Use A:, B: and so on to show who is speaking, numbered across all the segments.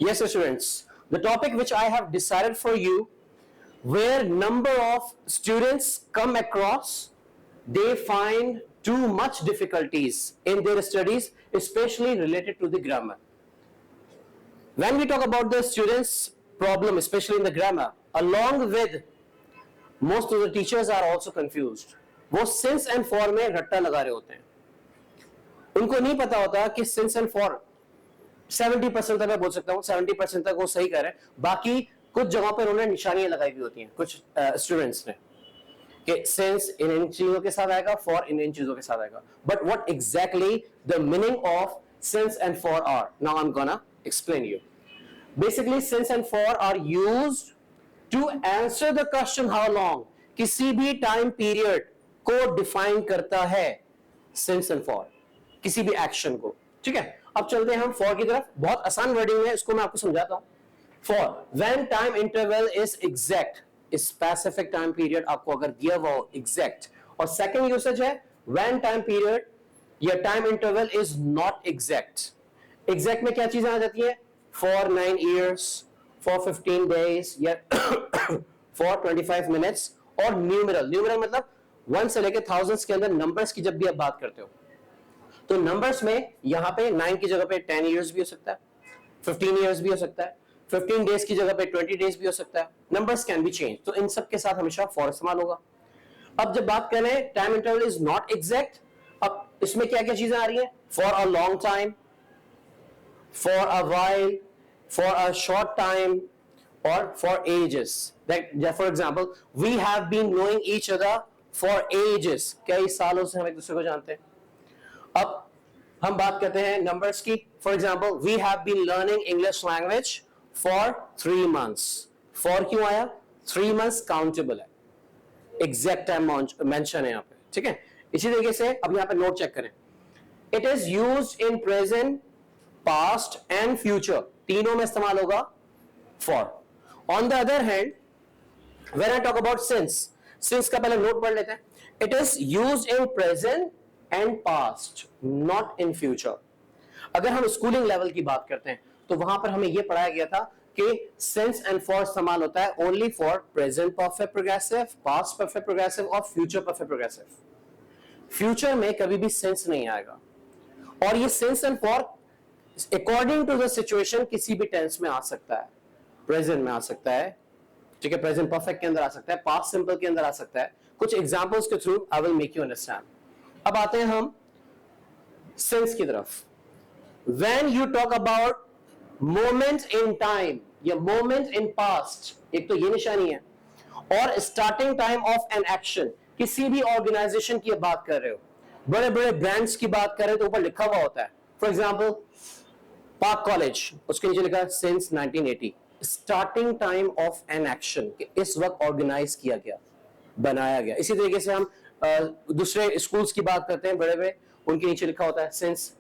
A: Yes, students. The topic which I have decided for you, where number of students come across, they find too much difficulties in their studies, especially related to the grammar. When we talk about the students' problem, especially in the grammar, along with most of the teachers are also confused. वो since and for में रट्टा लगा रहे होते हैं. उनको नहीं पता होता कि since and for 70% तक मैं बोल सकता हूँ 70% तक वो सही कर रहे हैं, बाकी कुछ जगहों पर उन्होंने निशानियां लगाई हुई होती हैं कुछ स्टूडेंट्स ने कि सिंस इन चीजों के साथ आएगा, फॉर इन चीजों के साथ आएगा. But what exactly the meaning of since and for are, now I am gonna explain you. Basically since and for are used to answer the question how long. किसी भी टाइम पीरियड को define करता है since and for, किसी भी action को. ठीक है, अब चलते हैं हम फॉर की तरफ. बहुत आसान वर्डिंग है, इसको मैं आपको समझाता हूं. For when time interval is exact, specific time period आपको अगर दिया हुआ हो एग्जैक्ट. और सेकंड यूसेज है व्हेन टाइम पीरियड या time interval is not exact. Exact में क्या चीजें आ जाती है? फॉर 9 years, फॉर 15 days या फॉर 25 minutes. और न्यूमेरल, न्यूमेरल मतलब 1 से लेकर thousands के अंदर नंबर्स की जब भी आप बात करते हो तो नंबर्स में यहां पे 9 की जगह पे 10 years भी हो सकता है, 15 years भी हो सकता है, 15 days की जगह पे 20 days भी हो सकता है. Numbers can be change. तो इन सब के साथ हमेशा फॉर इस्तेमाल होगा. अब जब बात कर रहे हैं time interval is not exact, अब इसमें क्या क्या चीजें आ रही हैं? For a long time, for a while, for a short time और for ages. For example we have been knowing each other for ages. कई सालों से हम एक दूसरे को जानते हैं. अब हम बात करते हैं नंबर्स की. For example we have been learning English language for 3 months. For क्यों आया? 3 months काउंटेबल है, एग्जैक्ट टाइम मेंशन है यहां पे. ठीक है, इसी तरीके से अब यहां पे नोट चेक करें. It is used in present, past and future, तीनों में इस्तेमाल होगा for. On the other hand when I talk about since, since का पहले नोट पढ़ लेते हैं. It is used in present and past, not in future. अगर हम स्कूलिंग लेवल की बात करते हैं तो वहां पर हमें यह पढ़ाया गया था कि सिंस एंड फॉर इस्तेमाल होता है only for present perfect progressive, past perfect progressive और फ्यूचर परफेक्ट प्रोग्रेसिव. फ्यूचर में कभी भी सिंस नहीं आएगा. और ये since and for according to the situation किसी भी टेंस में आ सकता है, प्रेजेंट में आ सकता है, ठीक है, प्रेजेंट परफेक्ट के अंदर आ सकता है, पास्ट सिंपल के अंदर आ सकता है. कुछ एग्जांपल्स के through I will make you understand. अब आते हैं हम सिंस की तरफ. When you talk about moment in time या moment in past, एक तो ये निशानी है, और starting time of an action. किसी भी ऑर्गेनाइजेशन की बात कर रहे हो, बड़े बड़े ब्रांड्स की बात कर रहे हो तो ऊपर लिखा हुआ होता है. फॉर एग्जाम्पल पार्क कॉलेज, उसके नीचे लिखा है since 1980. Starting time of an action, इस वक्त ऑर्गेनाइज किया गया, बनाया गया. इसी तरीके से हम दूसरे स्कूल्स की बात करते हैं बड़े बड़े, उनके नीचे लिखा होता है सिंस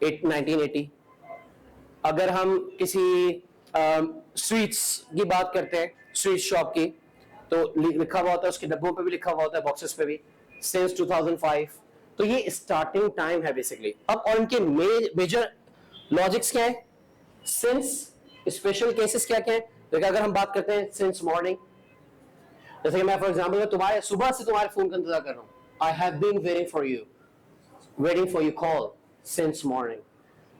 A: 1980. अगर हम किसी स्वीट्स की बात करते हैं, स्वीट शॉप की, तो लिखा हुआ होता है, उसके डब्बों पे भी लिखा हुआ होता है, बॉक्सेस पे भी सिंस 2005. तो ये स्टार्टिंग टाइम है बेसिकली. अब और इनके मेजर लॉजिक्स क्या है? सिंस स्पेशल केसेस क्या क्या है? देखिए अगर हम बात करते हैं सिंस मॉर्निंग, जैसे कि मैं फॉर एग्जाम्पल तुम्हारे सुबह से तुम्हारे फोन का इंतजार कर रहा हूं. I have been waiting for you call since morning.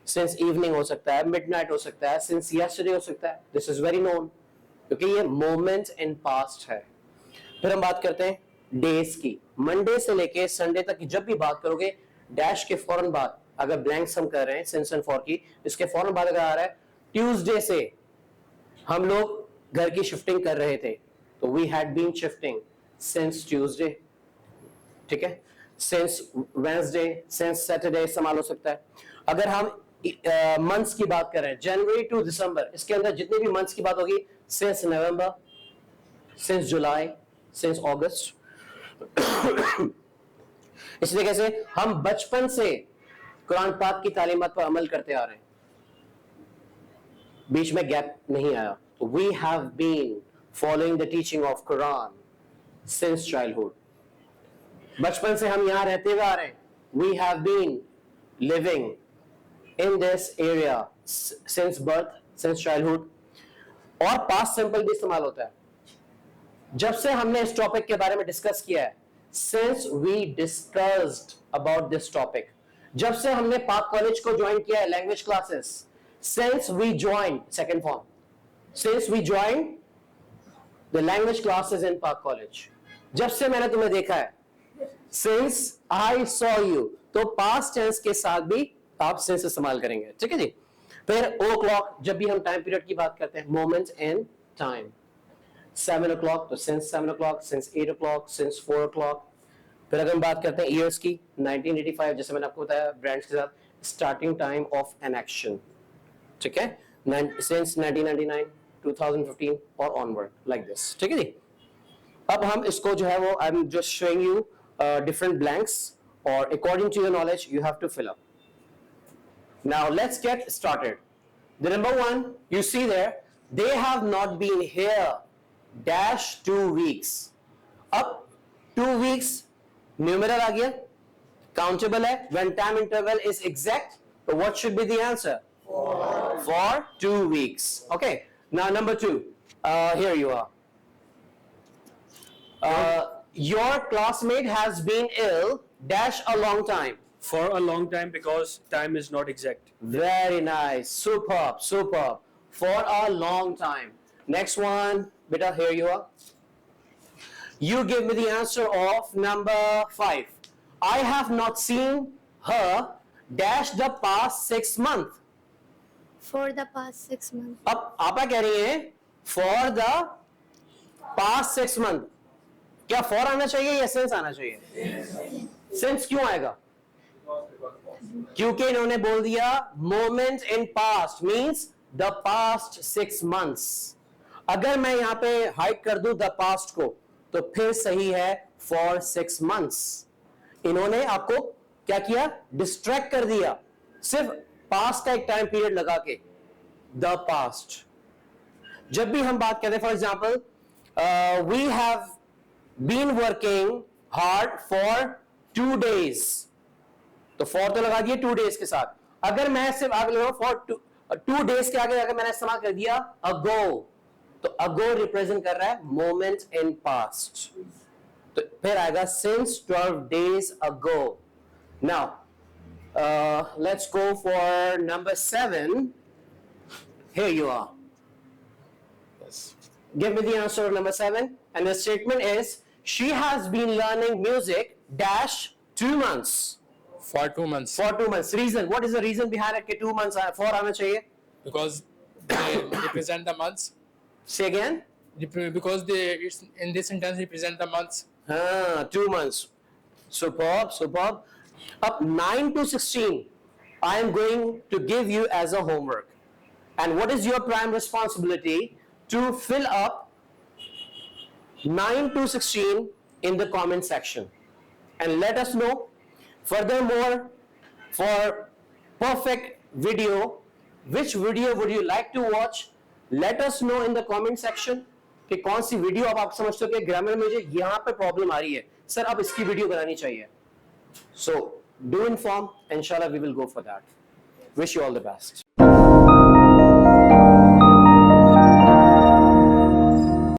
A: Since evening हो सकता है, मिडनाइट हो सकता है, सिंस यस्टरडे हो सकता है. दिस इज वेरी नोन, क्योंकि ये मोमेंट इन पास्ट है. फिर हम बात करते हैं डेज की. मंडे से लेके संडे तक की जब भी बात करोगे, डैश के फौरन बाद अगर ब्लैंक्स हम कर रहे हैं सिंस एंड फॉर की, इसके फौरन बाद अगर आ रहा है ट्यूसडे से हम लोग घर की शिफ्टिंग कर रहे थे, तो we had been shifting since Tuesday. ठीक है, सिंस वेडनेसडे, सिंस सैटरडे इस्तेमाल हो सकता है. अगर हम मंथ्स की बात कर रहे हैं, जनवरी टू दिसंबर, इसके अंदर जितने भी मंथ्स की बात होगी, सिंस नवंबर, सिंस जुलाई, सिंस अगस्त. इस तरीके से हम बचपन से कुरान पाक की तालीमात पर अमल करते आ रहे हैं, बीच में गैप नहीं आया. तो we have been following the teaching of Quran since childhood. बचपन से हम यहां रहते हुए आ रहे हैं. We have been living in this area since birth since childhood, और पास्ट सिंपल भी इस्तेमाल होता है। जब से हमने इस टॉपिक के बारे में डिस्कस किया है, since we discussed about this topic, जब से हमने पाक कॉलेज को ज्वाइन किया है, language classes, since we join second form, since we join the language classes in Pak college, जब से मैंने तुम्हें देखा है, सिंस आई सॉ यू, तो पास्ट टेंस के साथ भी आप सिंस इस्तेमाल करेंगे, ठीक है जी। फिर ओ क्लॉक, जब भी हम टाइम पीरियड की बात करते हैं, मोमेंट्स इन टाइम, 7 o'clock, तो since 7 o'clock, since 8 o'clock, since 4 o'clock। फिर अगर हम बात करते हैं ईयर्स की, 1985, जैसे मैंने आपको बताया ब्रांड्स के साथ, starting time of an action, ठीक है, सिंस 1999, 2015 और ऑनवर्ड, लाइक दिस, ठीक है जी। अब हम इसको जो है वो, I am just showing you different blanks, और according to your knowledge you have to fill up. Now let's get started. The number one, you see there, they have not been here dash 2 weeks. अब 2 weeks numeral आ गया, countable है, when time interval is exact, so what should be the answer? For 2 weeks. Okay. Now number two, here you are. Your classmate has been ill dash a long time.
B: For a long time, because time is not exact.
A: Very nice. Superb. Superb. For a long time. Next one. Beta, here you are. You give me the answer of number 5. I have not seen her dash the past 6 months.
C: For the past 6 months.
A: अब आपा कह रही हैं for the past 6 months. क्या for आना चाहिए या since आना चाहिए? Since क्यों आएगा? क्योंकि इन्होंने बोल दिया moment in past means the past 6 months। अगर मैं यहां पे हाइड कर दूं द पास्ट को, तो फिर सही है फॉर 6 months। इन्होंने आपको क्या किया, डिस्ट्रैक्ट कर दिया, सिर्फ पास्ट का एक टाइम पीरियड लगा के, द पास्ट। जब भी हम बात करते हैं, for example, we have been working hard for 2 days, तो फॉर तो लगा दिया 2 days के साथ। अगर मैं सिर्फ आगे लगा फॉर 2 days के आगे अगर मैंने इस्तेमाल कर दिया अगो, तो अगो रिप्रेजेंट कर रहा है मोमेंट इन पास्ट, तो फिर आएगा since 12 days ago। Now let's go for number 7। Here you are.
B: Yes.
A: Give me the answer of number 7, and the statement is she has been learning music dash 2 months.
D: For 2 months.
A: For 2 months. Reason. What is the reason behind it? कि 2 months for आना चाहिए?
D: Because they represent the months.
A: Say again.
D: Because it's in this sentence represent the months.
A: 2 months. Superb, superb. Up 9 to 16, I am going to give you as a homework. And what is your prime responsibility? To fill up 9 to 16 in the comment section. And let us know. Furthermore, for perfect video, which video would you like to watch? Let us know in the comment section कि कौन सी video आप समझते हो कि grammar में मुझे यहाँ पे प्रॉब्लम आ रही है, सर अब इसकी वीडियो बनानी चाहिए। So do inform, inshallah we will go for that. Wish you all the best.